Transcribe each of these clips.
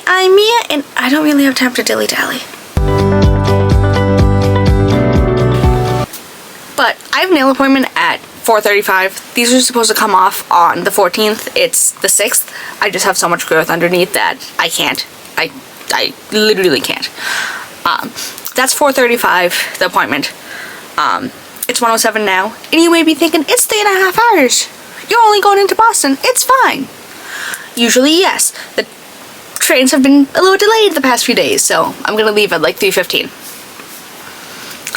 Hi, I'm Mia, and I don't really have time to dilly-dally. But I have a nail appointment at 4:35. These are supposed to come off on the 14th. It's the 6th. I just have so much growth underneath that I can't. I literally can't. That's 4:35, the appointment. It's 1:07 now, and you may be thinking, it's 3.5 hours. You're only going into Boston. It's fine. Usually, yes. The trains have been a little delayed the past few days, so I'm gonna leave at like 3:15.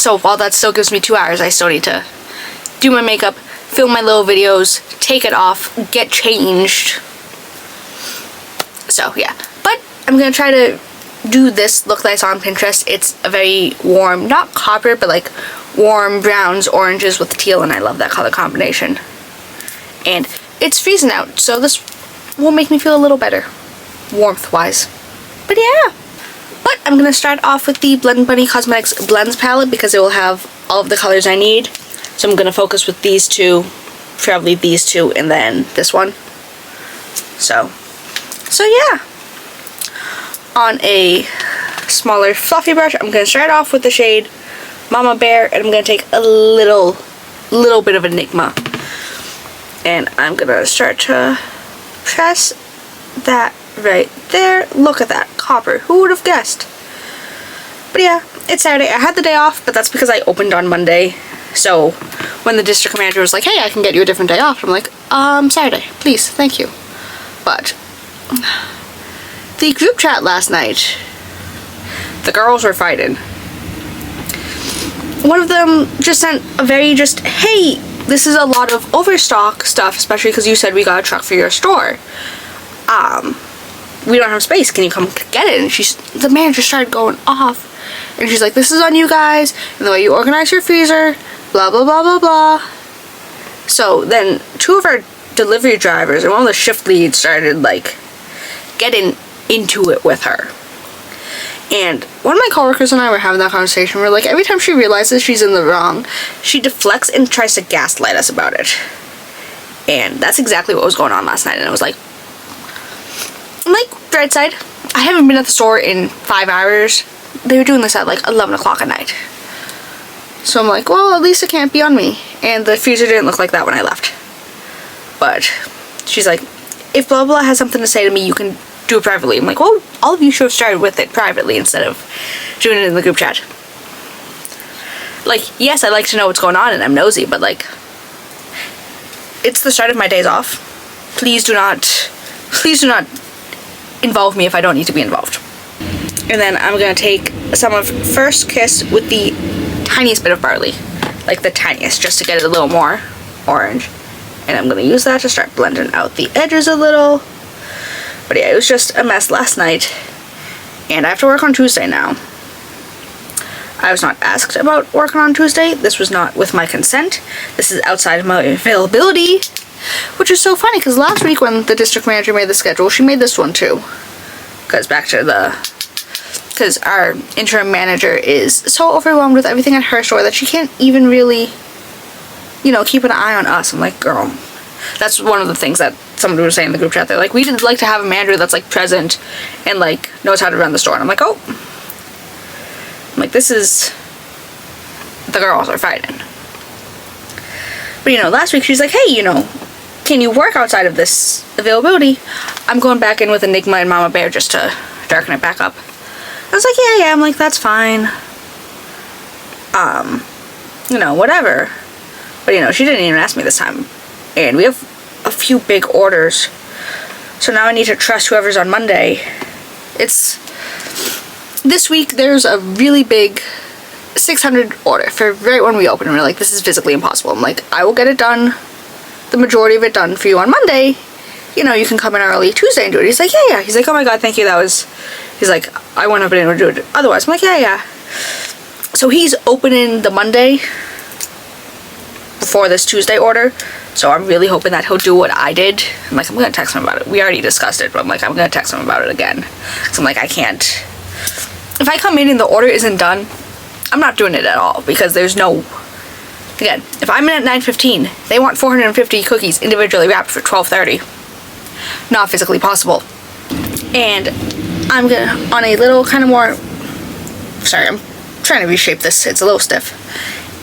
So while that still gives me 2 hours, I still need to do my makeup, film my little videos, take it off, get changed. So yeah, but I'm gonna try to do this look that I saw on Pinterest. It's a very warm, not copper, but like warm browns, oranges with teal, and I love that color combination. And it's freezing out, so this will make me feel a little better, warmth-wise. But yeah. But I'm going to start off with the Blend Bunny Cosmetics Blends palette because it will have all of the colors I need. So I'm going to focus with these two, probably these two, and then this one. So yeah. On a smaller fluffy brush, I'm going to start off with the shade Mama Bear, and I'm going to take a little bit of Enigma. And I'm going to start to press that right there. Look at that copper. Who would have guessed? But yeah, it's Saturday. I had the day off, but that's because I opened on Monday. So when the district manager was like, hey, I can get you a different day off, I'm like, Saturday, please, thank you. But the group chat last night, the girls were fighting. One of them just sent a very hey, this is a lot of overstock stuff, especially because you said we got a truck for your store. We don't have space. Can you come get it? And the manager started going off. And she's like, this is on you guys. And the way you organize your freezer. Blah, blah, blah, blah, blah. So then 2 of our delivery drivers and one of the shift leads started, like, getting into it with her. And one of my coworkers and I were having that conversation. We're like, every time she realizes she's in the wrong, she deflects and tries to gaslight us about it. And that's exactly what was going on last night. And I was like, right side, I haven't been at the store in 5 hours. They were doing this at like 11 o'clock at night. So I'm like, well, at least it can't be on me. And the freezer didn't look like that when I left. But she's like, if blah blah has something to say to me, you can do it privately. I'm like, well, all of you should have started with it privately instead of doing it in the group chat. Like, yes, I like to know what's going on and I'm nosy, but like, it's the start of my days off. Please do not involve me if I don't need to be involved. And then I'm gonna take some of First Kiss with the tiniest bit of barley, like the tiniest, just to get it a little more orange. And I'm gonna use that to start blending out the edges a little. But yeah, it was just a mess last night, and I have to work on Tuesday now. I was not asked about working on Tuesday. This was not with my consent. This is outside of my availability. Which is so funny, because last week when the district manager made the schedule, she made this one too. Because our interim manager is so overwhelmed with everything at her store that she can't even really, keep an eye on us. I'm like, girl, that's one of the things that somebody was saying in the group chat. They're like, we'd like to have a manager that's like present and like knows how to run the store. And I'm like, oh. I'm like, this is, the girls are fighting. But last week she's like, hey, can you work outside of this availability? I'm going back in with Enigma and Mama Bear just to darken it back up. I was like, yeah, I'm like, that's fine. Whatever. But she didn't even ask me this time. And we have a few big orders. So now I need to trust whoever's on Monday. This week there's a really big 600 order for right when we open, and we're like, this is physically impossible. I'm like, I will get it done, the majority of it done for you on Monday. You can come in early Tuesday and do it. He's like, yeah. He's like, oh my god, thank you. He's like, I wouldn't have been able to do it otherwise. I'm like, yeah. So he's opening the Monday before this Tuesday order. So I'm really hoping that he'll do what I did. I'm like, I'm gonna text him about it. We already discussed it, but I'm like, I'm gonna text him about it again. So I'm like, I can't. If I come in and the order isn't done, I'm not doing it at all, because there's no, again, if I'm in at 9:15, they want 450 cookies individually wrapped for 12:30. Not physically possible. And I'm gonna, on a little kind of more, sorry, I'm trying to reshape this, it's a little stiff.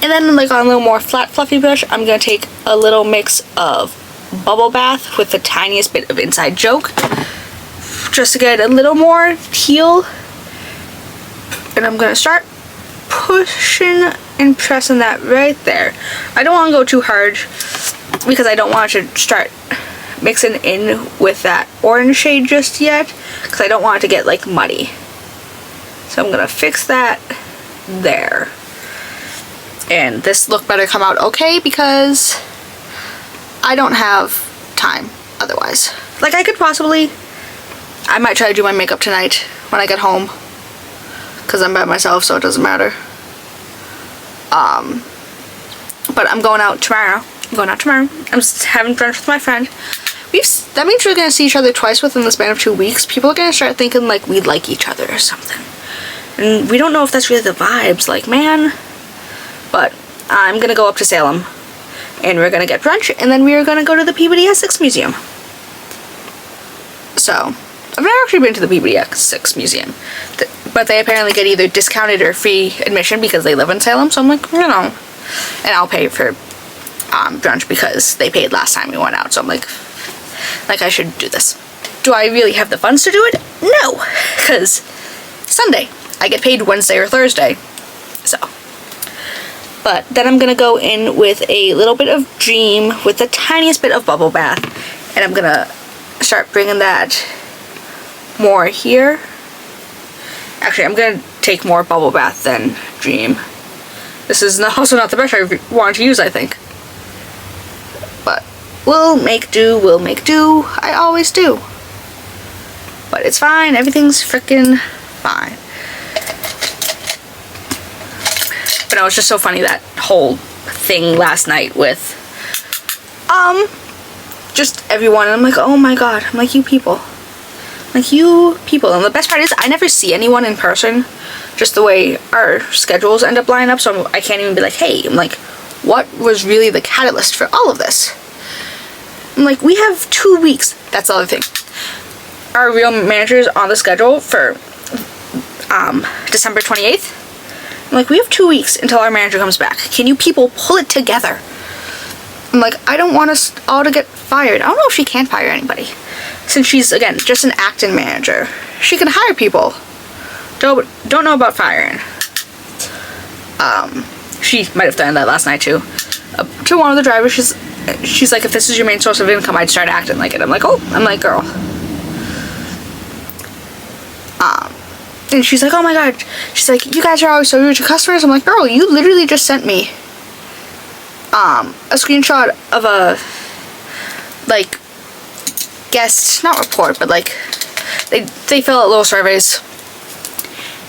And then like on a little more flat fluffy brush, I'm gonna take a little mix of Bubble Bath with the tiniest bit of Inside Joke, just to get a little more teal. And I'm gonna start pushing and pressing that right there. I don't want to go too hard because I don't want to start mixing in with that orange shade just yet, because I don't want it to get like muddy. So I'm gonna fix that there. And this look better come out okay, because I don't have time otherwise. Like I might try to do my makeup tonight when I get home, because I'm by myself, so it doesn't matter. But I'm going out tomorrow. I'm just having brunch with my friend. That means we're gonna see each other twice within the span of 2 weeks. People are gonna start thinking like we like each other or something. And we don't know if that's really the vibes, like, man. But I'm gonna go up to Salem and we're gonna get brunch, and then we're gonna go to the Peabody Essex Museum. So, I've never actually been to the Peabody Essex Museum, but they apparently get either discounted or free admission because they live in Salem, so I'm like, you know, and I'll pay for brunch because they paid last time we went out, so I'm like I should do this. Do I really have the funds to do it? No, because Sunday. I get paid Wednesday or Thursday, so. But then I'm gonna go in with a little bit of Dream with the tiniest bit of Bubble Bath, and I'm gonna start bringing that more here. Actually, I'm gonna take more Bubble Bath than Dream. This is also not the brush I want to use, I think. But we'll make do, I always do. But it's fine, everything's freaking fine. But it was just so funny, that whole thing last night with just everyone, and I'm like, oh my god, I'm like, you people. Like, you people. And the best part is I never see anyone in person, just the way our schedules end up lining up, so I can't even be like, hey, I'm like, what was really the catalyst for all of this? I'm like, we have 2 weeks. That's the other thing. Our real manager is on the schedule for December 28th. I'm like, we have 2 weeks until our manager comes back. Can you people pull it together? I'm like, I don't want us all to get fired. I don't know if she can fire anybody, since she's, again, just an acting manager. She can hire people. Don't know about firing. She might have done that last night too. To one of the drivers, she's like, if this is your main source of income, I'd start acting like it. I'm like, oh, I'm like, girl. And she's like, oh my god. She's like, you guys are always so rude to customers. I'm like, girl, you literally just sent me a screenshot of a, like, guest, not report, but like, they fill out little surveys.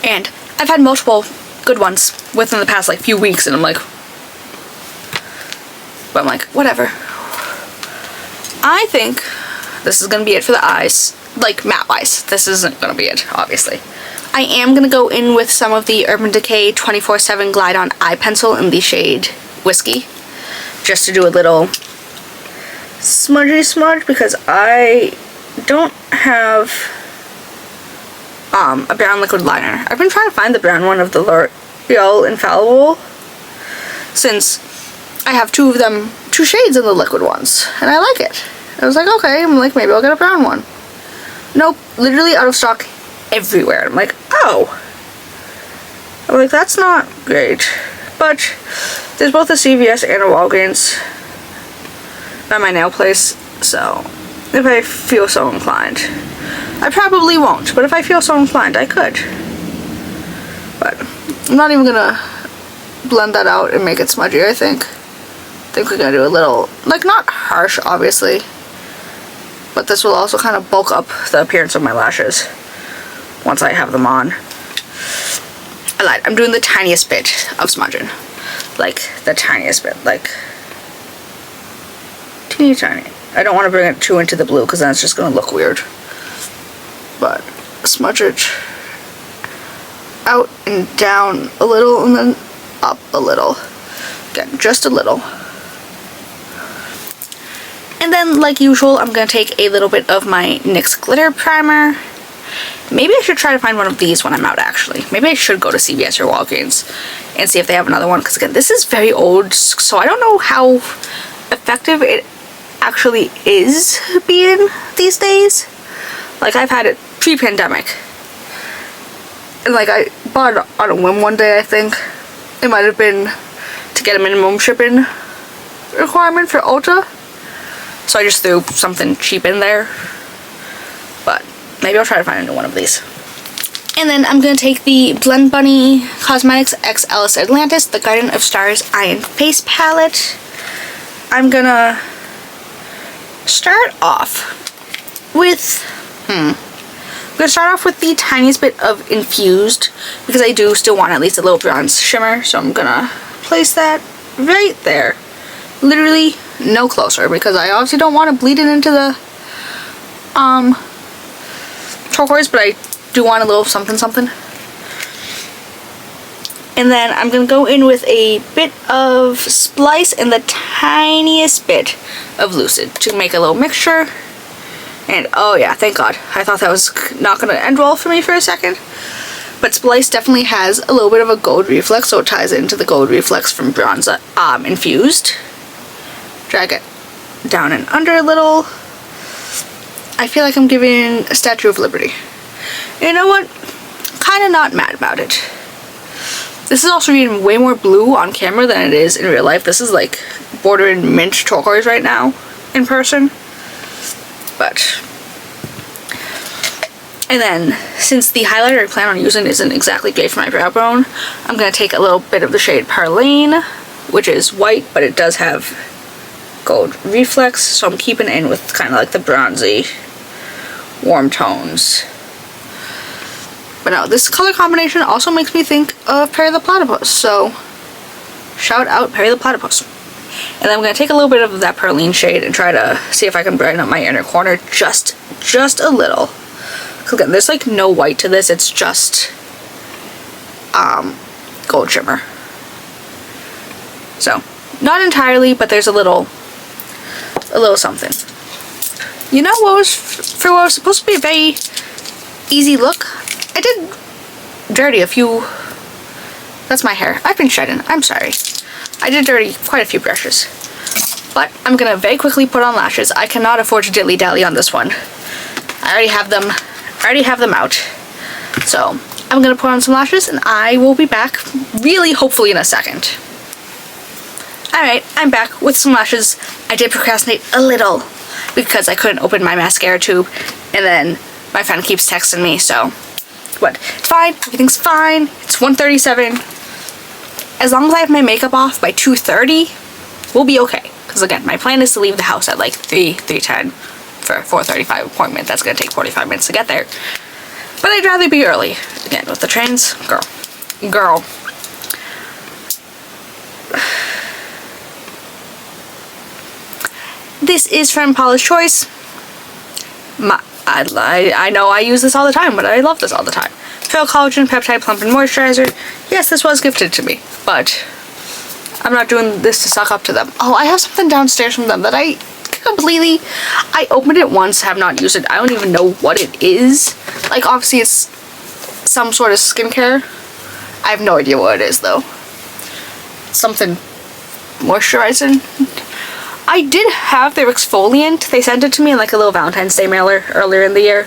And I've had multiple good ones within the past, like, few weeks, and I'm like, but I'm like, whatever. I think this is gonna be it for the eyes, like, matte-wise. This isn't gonna be it, obviously. I am gonna go in with some of the Urban Decay 24/7 Glide On Eye Pencil in the shade Whiskey, just to do a little smudgy smudge, because I don't have a brown liquid liner. I've been trying to find the brown one of the L'Oreal Infallible, since I have two shades of the liquid ones, and I like it. I was like, okay, I'm like, maybe I'll get a brown one. Nope, literally out of stock everywhere. I'm like, oh. I'm like, that's not great. But there's both a CVS and a Walgreens at my nail place, so if I feel so inclined. I probably won't, but if I feel so inclined, I could. But I'm not even gonna blend that out and make it smudgy, I think. I think we're gonna do a little, like, not harsh, obviously, but this will also kind of bulk up the appearance of my lashes once I have them on. I lied. I'm doing the tiniest bit of smudging. Like, the tiniest bit. Like, teeny tiny. I don't want to bring it too into the blue, because then it's just going to look weird. But smudge it out and down a little, and then up a little. Again, just a little. And then, like usual, I'm going to take a little bit of my NYX Glitter Primer, Maybe I should try to find one of these when I'm out, actually. Maybe I should go to CVS or Walgreens and see if they have another one, because again, this is very old, so I don't know how effective it actually is being these days. Like, I've had it pre-pandemic, and like, I bought it on a whim one day, I think. It might have been to get a minimum shipping requirement for Ulta, so I just threw something cheap in there. But maybe I'll try to find a new one of these. And then I'm going to take the Blend Bunny Cosmetics x Ellis Atlantis, the Garden of Stars Eye and Face Palette. I'm going to start off with, I'm going to start off with the tiniest bit of Infused, because I do still want at least a little bronze shimmer, so I'm going to place that right there. Literally no closer, because I obviously don't want to bleed it into the turquoise, but I do want a little something something. And then I'm going to go in with a bit of Splice and the tiniest bit of Lucid to make a little mixture. And oh yeah, thank God. I thought that was not going to end well for me for a second. But Splice definitely has a little bit of a gold reflex, so it ties into the gold reflex from Bronze Infused. Drag it down and under a little. I feel like I'm giving a Statue of Liberty. You know what? Kind of not mad about it. This is also reading way more blue on camera than it is in real life. This is like bordering mint turquoise right now in person. But, and then since the highlighter I plan on using isn't exactly great for my brow bone, I'm going to take a little bit of the shade Perlane, which is white, but it does have gold reflex, so I'm keeping it in with kind of like the bronzy warm tones. But no, this color combination also makes me think of Perry the Platypus, so shout out Perry the Platypus. And then I'm going to take a little bit of that Perlane shade and try to see if I can brighten up my inner corner just a little. Because again, there's like no white to this, it's just gold shimmer. So, not entirely, but there's a little something. You know what was, for what was supposed to be a very easy look, I did dirty a few, that's my hair, I've been shedding, I'm sorry. I did dirty quite a few brushes. But I'm gonna very quickly put on lashes. I cannot afford to dilly-dally on this one. I already have them out. So, I'm gonna put on some lashes and I will be back really hopefully in a second. Alright, I'm back with some lashes. I did procrastinate a little because I couldn't open my mascara tube, and then my friend keeps texting me, so but it's fine, everything's fine. It's 1:37. As long as I have my makeup off by 2:30, we'll be okay. Because again, my plan is to leave the house at like 3:10 for a 4:35 appointment. That's gonna take 45 minutes to get there. But I'd rather be early. Again, with the trains, girl. This is from Paula's Choice. I know I use this all the time, but I love this all the time. Collagen, Peptide, Plumping Moisturizer. Yes, this was gifted to me, but I'm not doing this to suck up to them. Oh, I have something downstairs from them that I opened it once, have not used it. I don't even know what it is. Like, obviously it's some sort of skincare. I have no idea what it is, though. Something moisturizing. I did have their exfoliant. They sent it to me in like a little Valentine's Day mailer earlier in the year.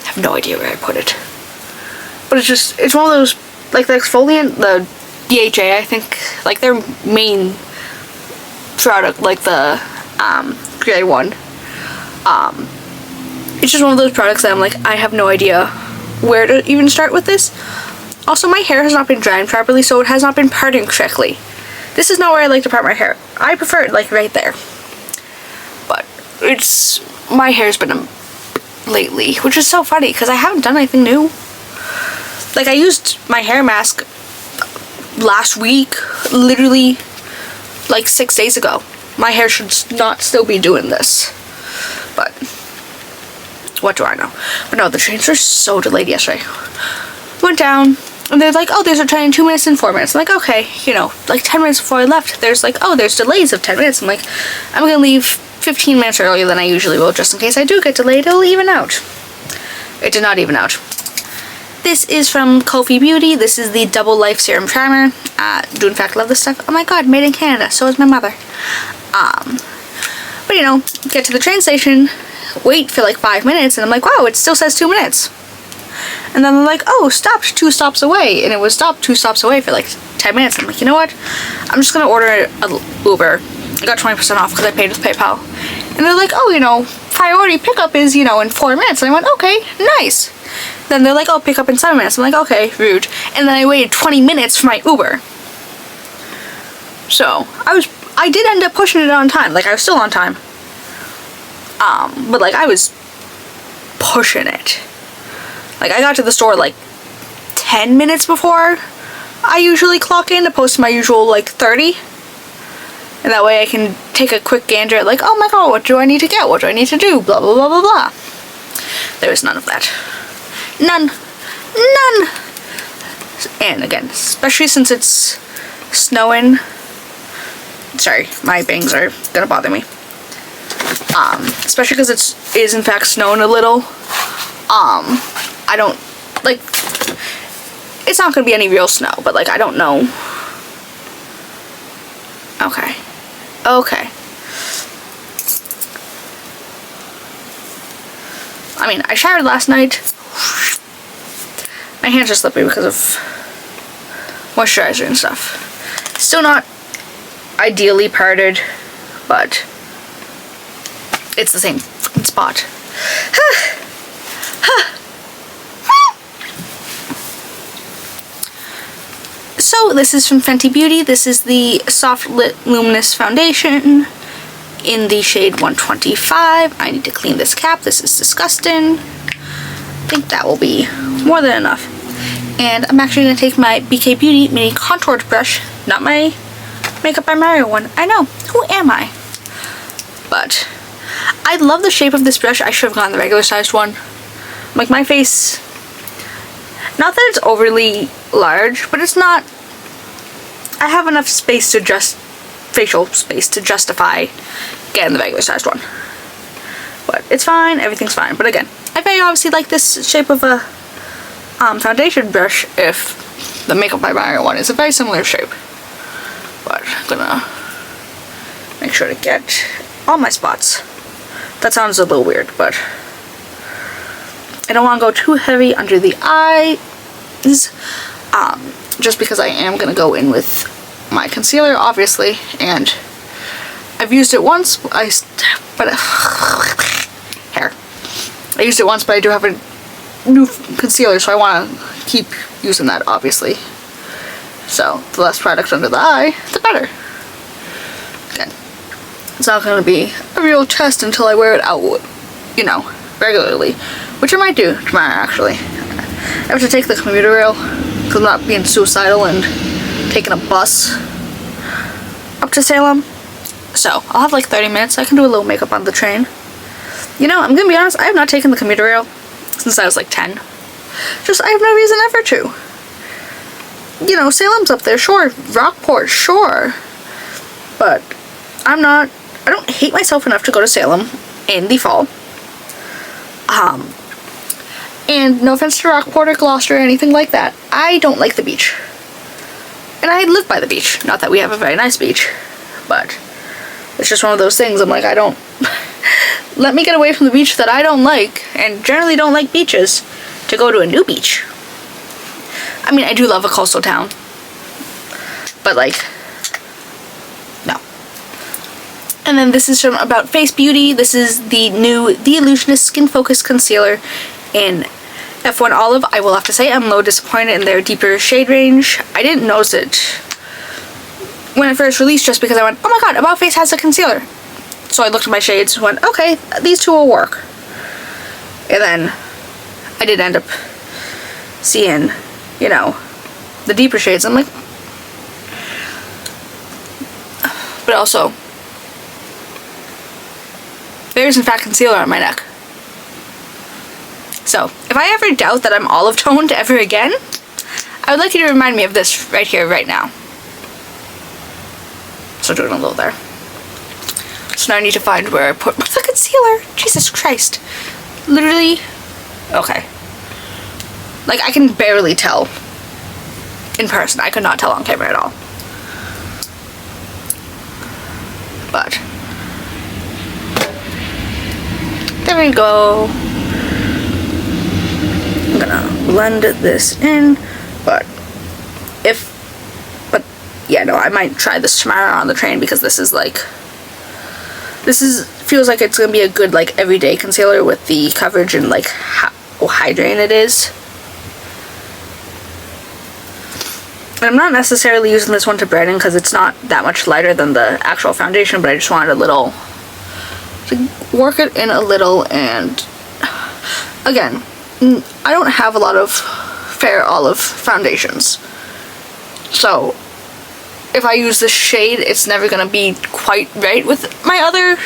I have no idea where I put it. But it's one of those, like the exfoliant, the DHA, I think, like their main product, like the gray one. It's just one of those products that I'm like, I have no idea where to even start with this. Also, my hair has not been drying properly, so it has not been parting correctly. This is not where I like to part my hair. I prefer it like right there. But my hair's been lately, which is so funny because I haven't done anything new. Like, I used my hair mask last week, literally like 6 days ago. My hair should not still be doing this. But what do I know? But no, the trains were so delayed yesterday. Went down, and they're like, oh, there's a train in 2 minutes and 4 minutes. I'm like, okay, you know, like 10 minutes before I left, there's like, oh, there's delays of 10 minutes. I'm like, I'm gonna leave 15 minutes earlier than I usually will, just in case I do get delayed, it'll even out. it did not even out. This is from Kulfi Beauty. This is the Double Life Serum Primer. Do in fact love this stuff. Oh my god, made in Canada. So is my mother. But you know, get to the train station, wait for like 5 minutes, and I'm like, wow, it still says 2 minutes. And then they're like, oh, stopped 2 stops away. And it was stopped 2 stops away for like 10 minutes. I'm like, you know what? I'm just gonna order an Uber. I got 20% off because I paid with PayPal. And they're like, oh, you know, priority pickup is, you know, in 4 minutes. And I went, okay, nice. Then they're like, oh, pick up in 7 minutes. I'm like, okay, rude. And then I waited 20 minutes for my Uber. So, I did end up pushing it on time. Like, I was still on time. But like, I was pushing it. Like, I got to the store like 10 minutes before I usually clock in, opposed to my usual like 30. And that way I can take a quick gander at like, oh my god, what do I need to get? What do I need to do? Blah, blah, blah, blah, blah. There is none of that. None. None. And again, especially since it's snowing. Sorry, my bangs are gonna bother me. Especially because it is in fact snowing a little. I don't, like, it's not gonna be any real snow, but like, I don't know. Okay. Okay. I mean, I showered last night. My hands are slippy because of moisturizer and stuff. Still not ideally parted, but it's the same spot. So this is from Fenty Beauty. This is the Soft Lit Luminous Foundation in the shade 125. I need to clean this cap. This is disgusting. I think that will be more than enough. And I'm actually going to take my BK Beauty mini contoured brush, not my Makeup by Mario one. I know. Who am I? But I love the shape of this brush. I should have gotten the regular sized one. Like, my face, not that it's overly large, but it's not, I have enough space to facial space to justify getting the regular sized one. But it's fine, everything's fine. But again, I very obviously like this shape of a foundation brush if the Makeup by Mario one is a very similar shape. But I'm gonna make sure to get all my spots. That sounds a little weird, but I don't want to go too heavy under the eyes, just because I am going to go in with my concealer, obviously, and I've used it once, I used it once, but I do have a new concealer, so I want to keep using that, obviously. So, the less product under the eye, the better. Again, it's not going to be a real test until I wear it out, you know, regularly. Which I might do tomorrow, actually. I have to take the commuter rail because I'm not being suicidal and taking a bus up to Salem. So, I'll have like 30 minutes. I can do a little makeup on the train. You know, I'm gonna be honest, I have not taken the commuter rail since I was like 10. Just, I have no reason ever to. You know, Salem's up there, sure. Rockport, sure. But I don't hate myself enough to go to Salem in the fall. And no offense to Rockport or Gloucester or anything like that, I don't like the beach. And I live by the beach. Not that we have a very nice beach, but it's just one of those things. I'm like, I don't... Let me get away from the beach that I don't like, and generally don't like beaches, to go to a new beach. I mean, I do love a coastal town, but like, no. And then this is from About Face Beauty. This is the new The Illusionist Skin Focus Concealer in F1 Olive. I will have to say I'm a little disappointed in their deeper shade range. I didn't notice it when it first released just because I went, oh my god, About Face has a concealer. So I looked at my shades and went, okay, these two will work. And then I did end up seeing, you know, the deeper shades. I'm like, but also, there's in fact concealer on my neck. So, if I ever doubt that I'm olive toned ever again, I would like you to remind me of this right here, right now. So doing a little there. So now I need to find where I put the concealer. Jesus Christ. Literally. Okay. Like, I can barely tell in person. I could not tell on camera at all. But there we go. I'm gonna blend this in, but yeah, no, I might try this tomorrow on the train, because this is like, feels like it's gonna be a good, like, everyday concealer with the coverage and like how hydrating it is. And I'm not necessarily using this one to brighten, because it's not that much lighter than the actual foundation, but I just wanted a little, to work it in a little. And again, I don't have a lot of fair olive foundations, so if I use this shade, it's never gonna be quite right with my other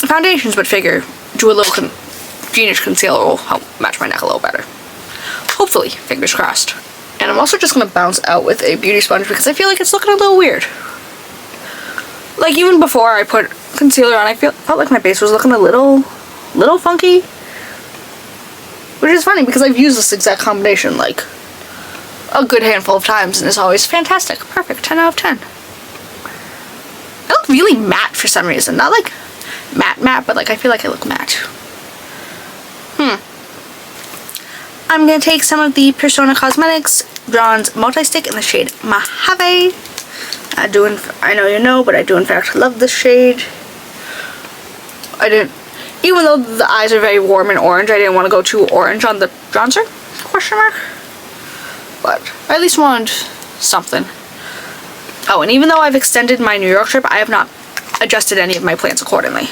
foundations, but figure do a little greenish concealer will help match my neck a little better. Hopefully, fingers crossed. And I'm also just gonna bounce out with a beauty sponge, because I feel like it's looking a little weird. Like, even before I put concealer on, I felt like my base was looking a little funky, which is funny because I've used this exact combination like a good handful of times, and it's always fantastic, perfect, 10 out of 10. I look really matte for some reason, not like matte, but like I feel like I look matte. I'm gonna take some of the Persona Cosmetics Bronze Multi-Stick in the shade Mojave. I know you know, but I do in fact love this shade. Even though the eyes are very warm and orange, I didn't want to go too orange on the bronzer, question mark. But I at least wanted something. Oh, and even though I've extended my New York trip, I have not adjusted any of my plans accordingly.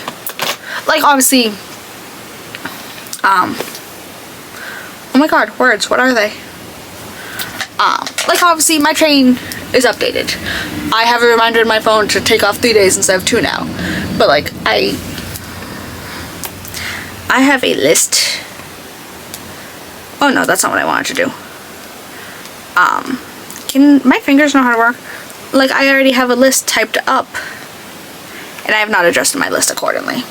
Like, obviously, oh my god, words, what are they? Like, obviously, my train is updated. I have a reminder in my phone to take off 3 days instead of 2 now. But, like, I have a list. Oh no, that's not what I wanted to do. Can my fingers know how to work? Like, I already have a list typed up, and I have not adjusted my list accordingly.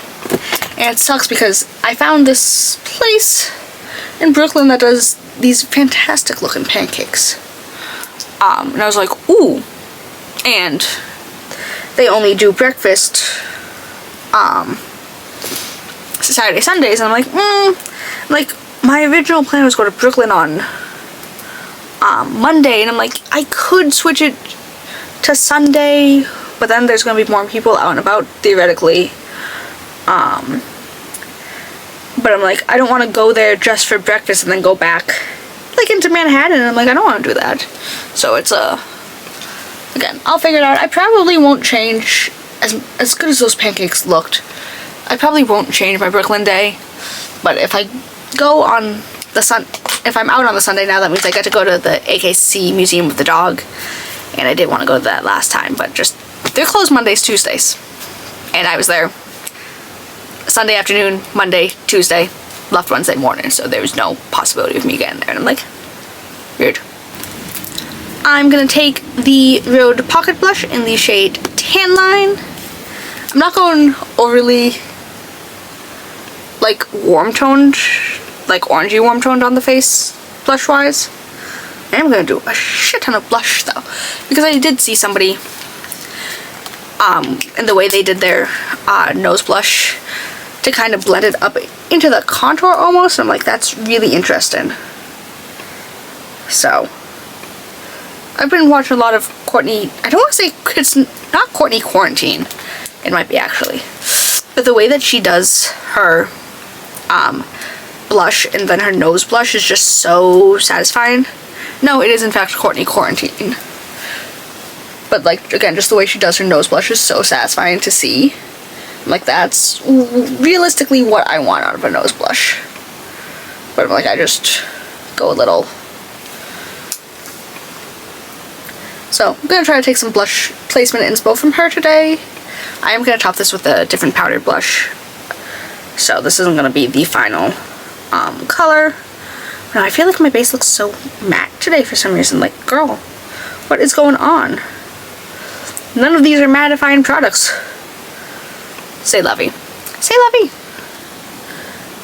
And it sucks because I found this place in Brooklyn that does these fantastic looking pancakes. And I was like, ooh. And they only do breakfast Saturday, Sundays, and I'm like, like, my original plan was to go to Brooklyn on Monday, and I'm like, I could switch it to Sunday, but then there's gonna be more people out and about, theoretically. But I'm like, I don't want to go there just for breakfast and then go back, like, into Manhattan, and I'm like, I don't want to do that. So it's again, I'll figure it out. I probably won't change, as good as those pancakes looked, I probably won't change my Brooklyn day, but if I go on the if I'm out on the Sunday now, that means I get to go to the AKC Museum of the Dog, and I did want to go to that last time, but just, they're closed Mondays, Tuesdays, and I was there Sunday afternoon, Monday, Tuesday, left Wednesday morning, so there was no possibility of me getting there, and I'm like, weird. I'm gonna take the Rhode Pocket Blush in the shade Tan Line. I'm not going overly, like, warm-toned, like orangey warm-toned on the face, blush-wise. I am gonna do a shit ton of blush, though, because I did see somebody, in the way they did their nose blush, to kind of blend it up into the contour almost, and I'm like, that's really interesting. So, I've been watching a lot of Courtney, I don't want to say, it's not Courtney Quarantine, it might be actually, but the way that she does her blush and then her nose blush is just so satisfying. No, it is in fact Courtney Quarantine, but like, again, just the way she does her nose blush is so satisfying to see. Like, that's realistically what I want out of a nose blush. But I'm like, I just go a little. So, I'm going to try to take some blush placement inspo from her today. I am going to top this with a different powdered blush. So, this isn't going to be the final color. Now, I feel like my base looks so matte today for some reason. Like, girl, what is going on? None of these are mattifying products. Say lovey. Say lovey.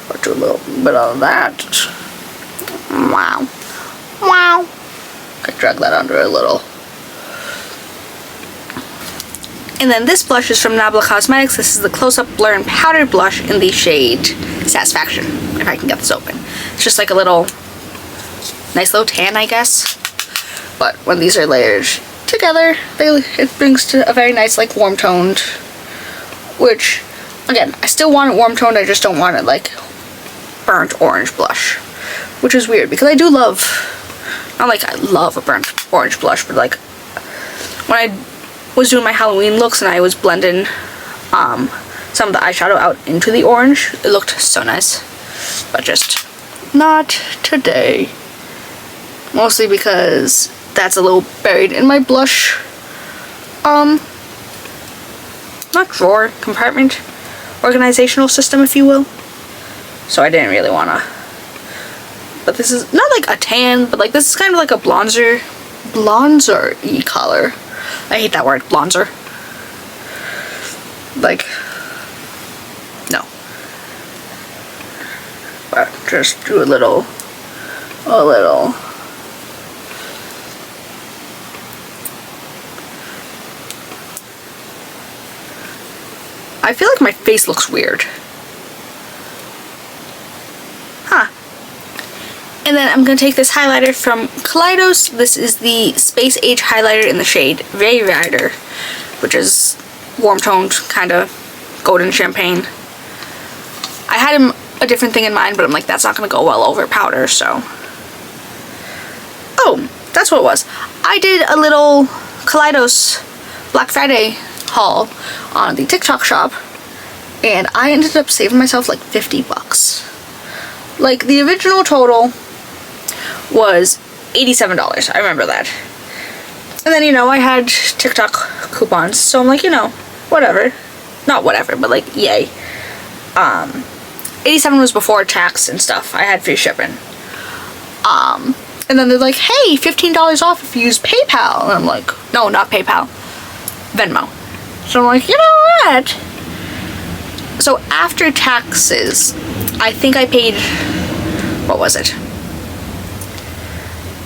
Or do a little bit of that. drag that under a little. And then this blush is from Nabla Cosmetics. This is the Close-Up Blur and Powder Blush in the shade Satisfaction, if I can get this open. It's just like a little, nice little tan, I guess. But when these are layered together, it brings to a very nice, like, warm-toned, which, again, I still want it warm-toned, I just don't want it, like, burnt orange blush. Which is weird, because I do love, not like I love a burnt orange blush, but, like, when I was doing my Halloween looks and I was blending some of the eyeshadow out into the orange, it looked so nice. But just not today. Mostly because that's a little buried in my blush not drawer, compartment, organizational system, if you will. So I didn't really wanna. But this is not like a tan, but like this is kind of like a bronzer-y color. I hate that word, bronzer. Like, no. But just do a little. I feel like my face looks weird. Huh. And then I'm going to take this highlighter from Kaleidos. This is the Space Age highlighter in the shade Ray Rider, which is warm-toned, kind of golden champagne. I had a different thing in mind, but I'm like, that's not going to go well over powder, so. Oh, that's what it was. I did a little Kaleidos Black Friday haul on the TikTok shop, and I ended up saving myself like 50 bucks. Like, the original total was $87. I remember that. And then, you know, I had TikTok coupons, so I'm like, you know, whatever. Not whatever, but like, yay. 87 was before tax and stuff. I had free shipping. And then they're like, hey, $15 off if you use PayPal. And I'm like, no, not PayPal. Venmo. So I'm like, you know what? So after taxes, I think I paid, what was it?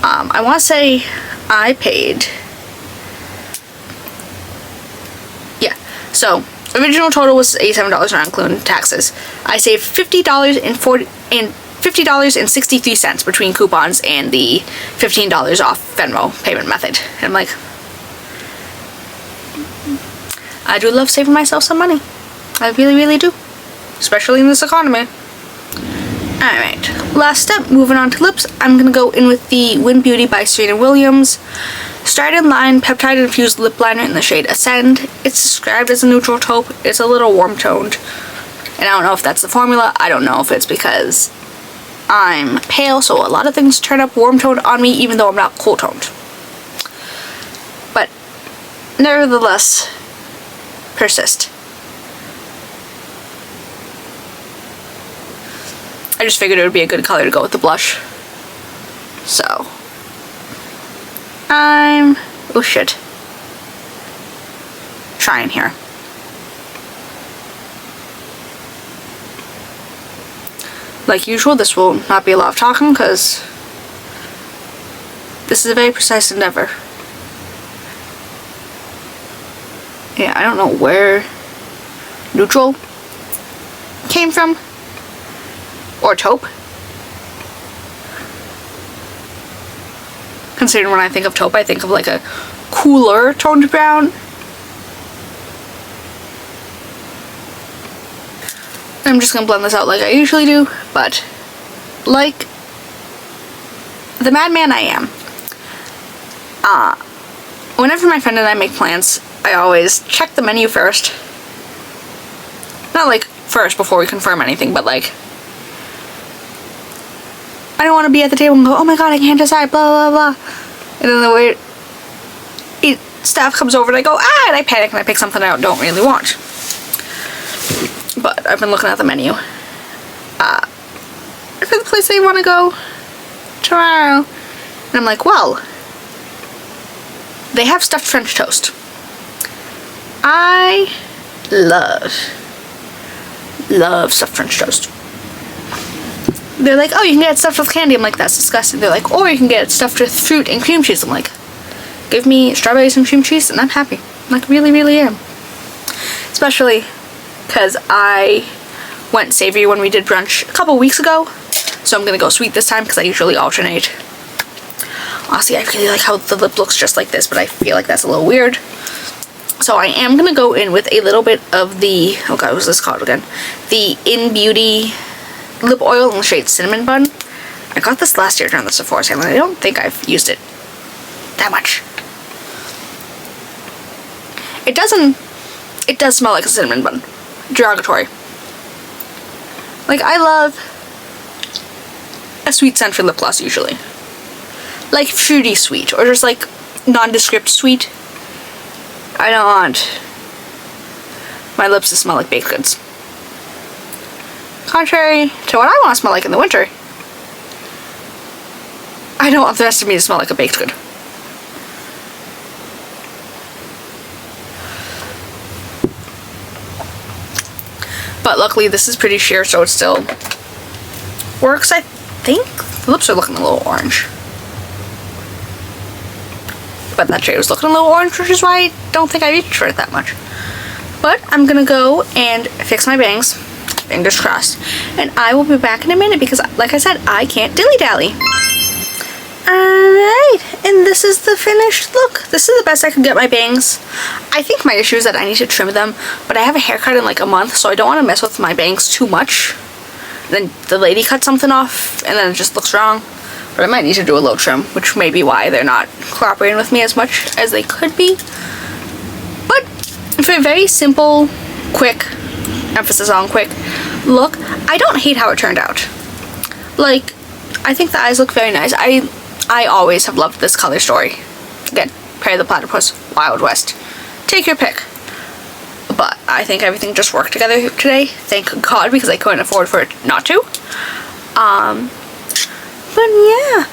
I want to say I paid, yeah, so original total was $87, not including taxes. I saved $50.63 between coupons and the $15 off Venmo payment method. And I'm like, I do love saving myself some money. I really, really do. Especially in this economy. Alright, last step, moving on to lips. I'm going to go in with the Innbeauty by Serena Williams Started Line Peptide Infused Lip Liner in the shade Ascend. It's described as a neutral taupe. It's a little warm toned. And I don't know if that's the formula. I don't know if it's because I'm pale, so a lot of things turn up warm toned on me even though I'm not cool toned. But nevertheless, persist. I just figured it would be a good color to go with the blush. So, oh shit, trying here. Like usual, this will not be a lot of talking because this is a very precise endeavor. Yeah, I don't know where neutral came from. Or taupe. Considering when I think of taupe, I think of like a cooler toned brown. I'm just gonna blend this out like I usually do, but like the madman I am, whenever my friend and I make plans, I always check the menu first. Not like first before we confirm anything, but like I don't want to be at the table and go, oh my god, I can't decide, blah, blah, blah. And then the way staff comes over and I go, and I panic and I pick something I don't really want. But I've been looking at the menu. For the place I want to go tomorrow. And I'm like, well, they have stuffed French toast. I love stuffed French toast. They're like, oh, you can get it stuffed with candy. I'm like, that's disgusting. They're like, or you can get it stuffed with fruit and cream cheese. I'm like, give me strawberries and cream cheese and I'm happy. I'm like, really, really am. Especially because I went savory when we did brunch a couple weeks ago. So I'm going to go sweet this time because I usually alternate. Honestly, I really like how the lip looks just like this, but I feel like that's a little weird. So I am going to go in with a little bit of the, oh god, what was this called again? The Innbeauty lip oil in the shade Cinnamon Bun. I got this last year during the Sephora sale and I don't think I've used it that much. It does smell like a cinnamon bun. Derogatory. Like, I love a sweet scent for lip gloss usually. Like fruity sweet, or just like nondescript sweet. I don't want my lips to smell like baked goods. Contrary to what I want to smell like in the winter, I don't want the rest of me to smell like a baked good. But luckily this is pretty sheer, so it still works. I think the lips are looking a little orange. But that shade was looking a little orange, which is why I don't think I reached for it that much. But I'm gonna go and fix my bangs, fingers crossed, and I will be back in a minute because, like I said, I can't dilly-dally. Alright, and this is the finished look. This is the best I could get my bangs. I think my issue is that I need to trim them, but I have a haircut in like a month, so I don't want to mess with my bangs too much. Then the lady cut something off, and then it just looks wrong. But I might need to do a low trim, which may be why they're not cooperating with me as much as they could be. But for a very simple, quick, emphasis on quick, look, I don't hate how it turned out. Like, I think the eyes look very nice. I always have loved this color story. Again, Perry the Platypus, Wild West. Take your pick. But I think everything just worked together today. Thank God, because I couldn't afford for it not to. But yeah,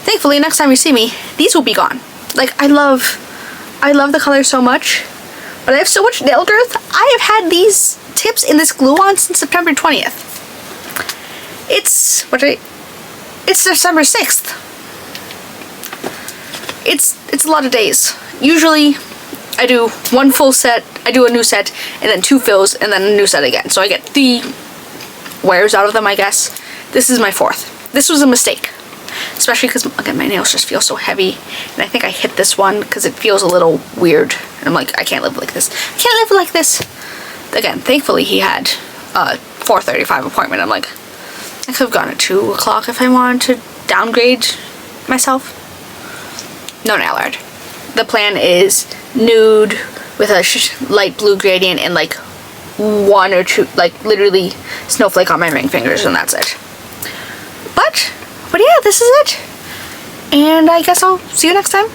thankfully next time you see me, these will be gone. Like, I love the color so much, but I have so much nail growth. I have had these tips in this glue on since September 20th. It's December 6th. It's a lot of days. Usually I do one full set, I do a new set, and then 2 fills, and then a new set again. So I get 3 wears out of them, I guess. This is my 4th. This was a mistake, especially because, again, my nails just feel so heavy, and I think I hit this one because it feels a little weird, and I'm like, I can't live like this. I can't live like this. Again, thankfully he had a 4:35 appointment. I'm like, I could have gone at 2 o'clock if I wanted to downgrade myself. No nail art. The plan is nude with a light blue gradient and like 1 or 2, like literally snowflake on my ring fingers, and that's it. But yeah, this is it. And I guess I'll see you next time.